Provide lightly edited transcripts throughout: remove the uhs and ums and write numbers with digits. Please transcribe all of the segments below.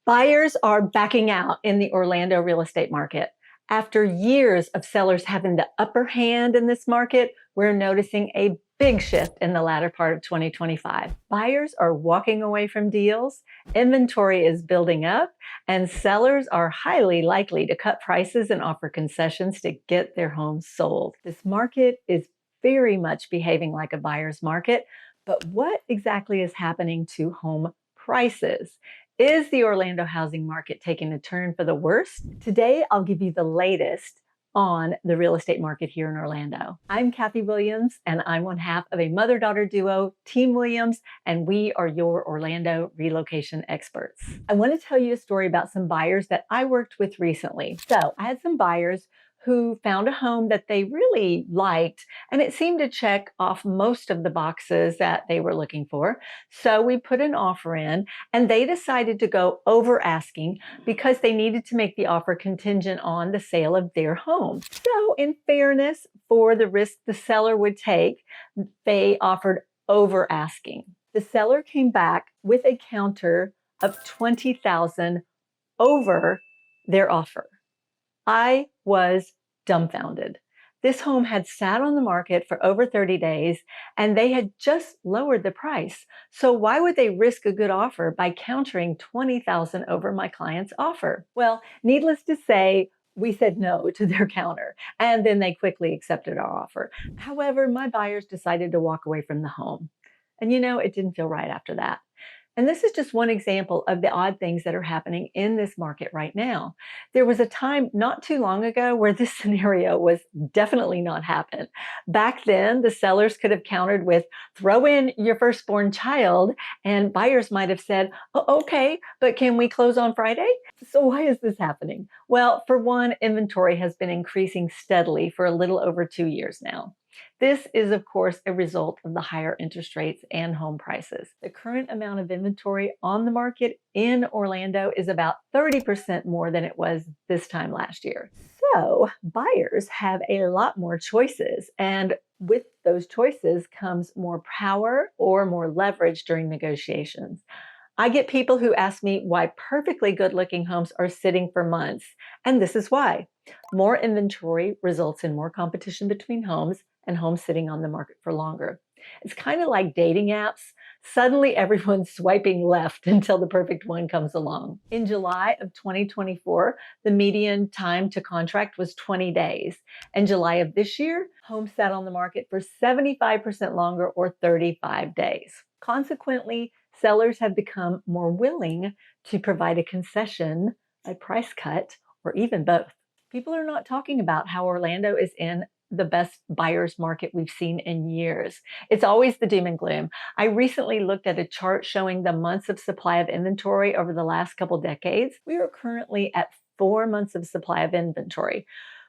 Buyers are backing out in the Orlando real estate market. After years of sellers having the upper hand in this market, we're noticing a big shift in the latter part of 2025. Buyers are walking away from deals, inventory is building up, and sellers are highly likely to cut prices and offer concessions to get their homes sold. This market is very much behaving like a buyer's market, but what exactly is happening to home prices? Is the Orlando housing market taking a turn for the worse? Today, I'll give you the latest on the real estate market here in Orlando. I'm Kathy Williams, and I'm one half of a mother-daughter duo, Team Williams, and we are your Orlando relocation experts. I want to tell you a story about some buyers that I worked with recently. So I had some buyers who found a home that they really liked, and it seemed to check off most of the boxes that they were looking for. So we put an offer in, and they decided to go over asking because they needed to make the offer contingent on the sale of their home. So in fairness, for the risk the seller would take, they offered over asking. The seller came back with a counter of $20,000 over their offer. I was dumbfounded. This home had sat on the market for over 30 days and they had just lowered the price. So why would they risk a good offer by countering $20,000 over my client's offer? Well, needless to say, we said no to their counter, and then they quickly accepted our offer. However, my buyers decided to walk away from the home. And it didn't feel right after that. And this is just one example of the odd things that are happening in this market right now. There was a time not too long ago where this scenario was definitely not happened. Back then, the sellers could have countered with throw in your firstborn child, and buyers might have said, oh, okay, but can we close on Friday? So why is this happening? Well, for one, inventory has been increasing steadily for a little over 2 years now. This is, of course, a result of the higher interest rates and home prices. The current amount of inventory on the market in Orlando is about 30% more than it was this time last year. So buyers have a lot more choices, and with those choices comes more power or more leverage during negotiations. I get people who ask me why perfectly good-looking homes are sitting for months, and this is why. More inventory results in more competition between homes and homes sitting on the market for longer. It's kind of like dating apps. Suddenly everyone's swiping left until the perfect one comes along. In July of 2024, the median time to contract was 20 days. In July of this year, homes sat on the market for 75% longer, or 35 days. Consequently, sellers have become more willing to provide a concession, a price cut, or even both. People are not talking about how Orlando is in the best buyer's market we've seen in years. It's always the doom and gloom. I recently looked at a chart showing the months of supply of inventory over the last couple decades. We are currently at 4 months of supply of inventory,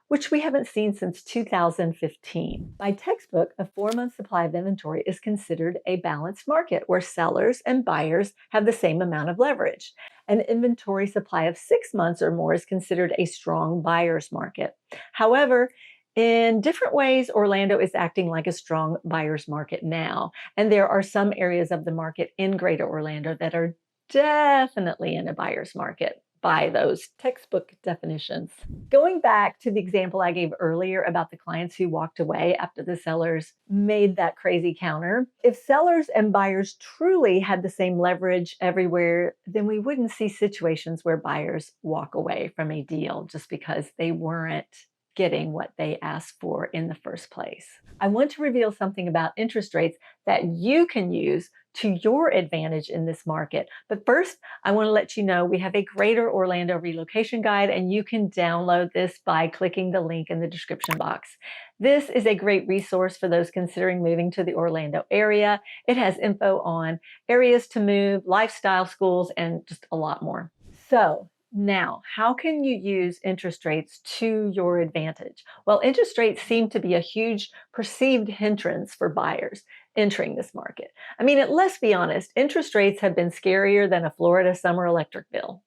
which we haven't seen since 2015. By textbook, a 4-month supply of inventory is considered a balanced market where sellers and buyers have the same amount of leverage. An inventory supply of 6 months or more is considered a strong buyer's market. However, in different ways, Orlando is acting like a strong buyer's market now, and there are some areas of the market in Greater Orlando that are definitely in a buyer's market by those textbook definitions. Going back to the example I gave earlier about the clients who walked away after the sellers made that crazy counter, if sellers and buyers truly had the same leverage everywhere, then we wouldn't see situations where buyers walk away from a deal just because they weren't getting what they asked for in the first place. I want to reveal something about interest rates that you can use to your advantage in this market. But first, I want to let you know we have a Greater Orlando relocation guide, and you can download this by clicking the link in the description box. This is a great resource for those considering moving to the Orlando area. It has info on areas to move, lifestyle schools, and just a lot more. So, now, how can you use interest rates to your advantage? Well, interest rates seem to be a huge perceived hindrance for buyers entering this market. I mean, let's be honest, interest rates have been scarier than a Florida summer electric bill.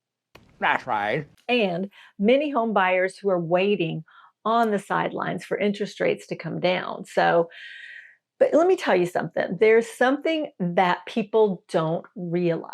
That's right. And many home buyers who are waiting on the sidelines for interest rates to come down. But let me tell you something. There's something that people don't realize.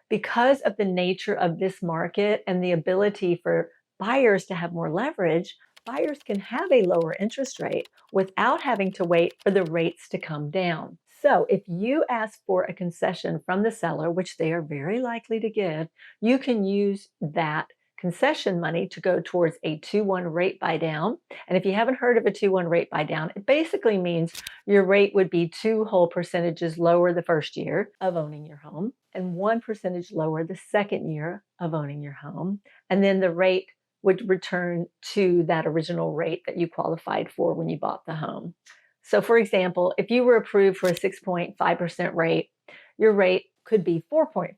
Because of the nature of this market and the ability for buyers to have more leverage, buyers can have a lower interest rate without having to wait for the rates to come down. So if you ask for a concession from the seller, which they are very likely to give, you can use that concession money to go towards a 2-1 rate buy down. And if you haven't heard of a 2-1 rate buy down, it basically means your rate would be 2 whole percentages lower the first year of owning your home and 1 percentage lower the second year of owning your home. And then the rate would return to that original rate that you qualified for when you bought the home. So for example, if you were approved for a 6.5% rate, your rate could be 4.5%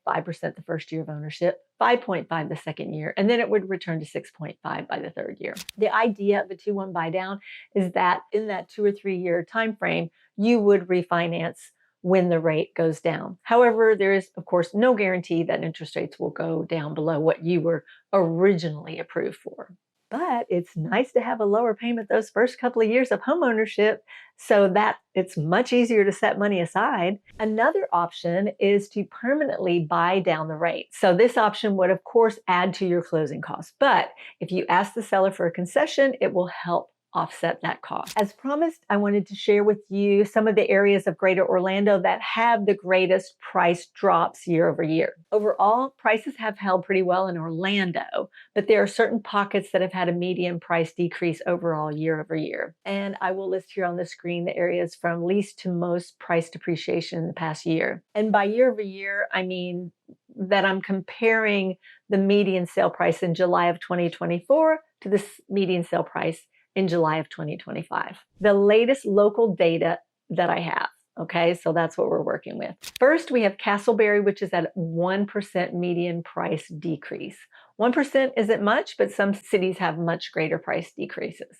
the first year of ownership, 5.5% the second year, and then it would return to 6.5% by the third year. The idea of a 2-1 buy down is that in that 2 or 3 year time frame, you would refinance when the rate goes down. However, there is, of course, no guarantee that interest rates will go down below what you were originally approved for. But it's nice to have a lower payment those first couple of years of homeownership so that it's much easier to set money aside. Another option is to permanently buy down the rate. So this option would, of course, add to your closing costs. But if you ask the seller for a concession, it will help offset that cost. As promised, I wanted to share with you some of the areas of Greater Orlando that have the greatest price drops year over year. Overall, prices have held pretty well in Orlando, but there are certain pockets that have had a median price decrease overall year over year. And I will list here on the screen the areas from least to most price depreciation in the past year. And by year over year, I mean that I'm comparing the median sale price in July of 2024 to the median sale price in July of 2025. The latest local data that I have. Okay, so that's what we're working with. First, we have Castleberry, which is at 1% median price decrease. 1% isn't much, but some cities have much greater price decreases.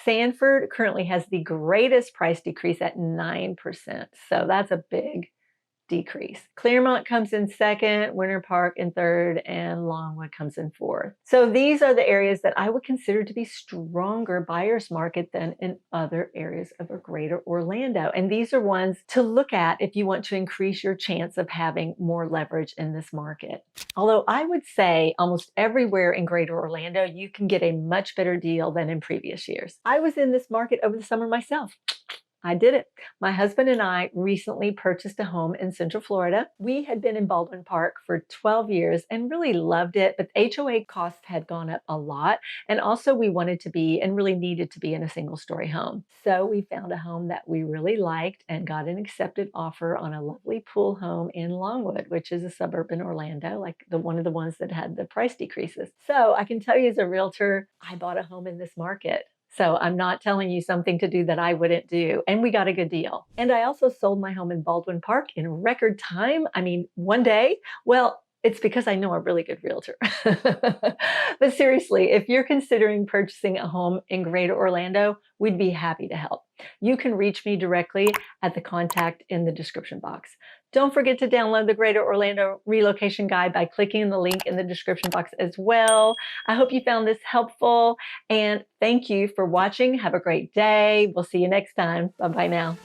Sanford currently has the greatest price decrease at 9%. So that's a big decrease. Claremont comes in second, Winter Park in third, and Longwood comes in fourth. So these are the areas that I would consider to be stronger buyer's market than in other areas of a greater Orlando. And these are ones to look at if you want to increase your chance of having more leverage in this market. Although I would say almost everywhere in greater Orlando, you can get a much better deal than in previous years. I was in this market over the summer myself. I did it. My husband and I recently purchased a home in Central Florida. We had been in Baldwin Park for 12 years and really loved it, but HOA costs had gone up a lot. And also we wanted to be and really needed to be in a single-story home. So we found a home that we really liked and got an accepted offer on a lovely pool home in Longwood, which is a suburb in Orlando, like one of the ones that had the price decreases. So I can tell you as a realtor, I bought a home in this market. So I'm not telling you something to do that I wouldn't do. And we got a good deal. And I also sold my home in Baldwin Park in record time. I mean, one day. Well, it's because I know a really good realtor. But seriously, if you're considering purchasing a home in Greater Orlando, we'd be happy to help. You can reach me directly at the contact in the description box. Don't forget to download the Greater Orlando Relocation Guide by clicking the link in the description box as well. I hope you found this helpful, and thank you for watching. Have a great day. We'll see you next time. Bye-bye now.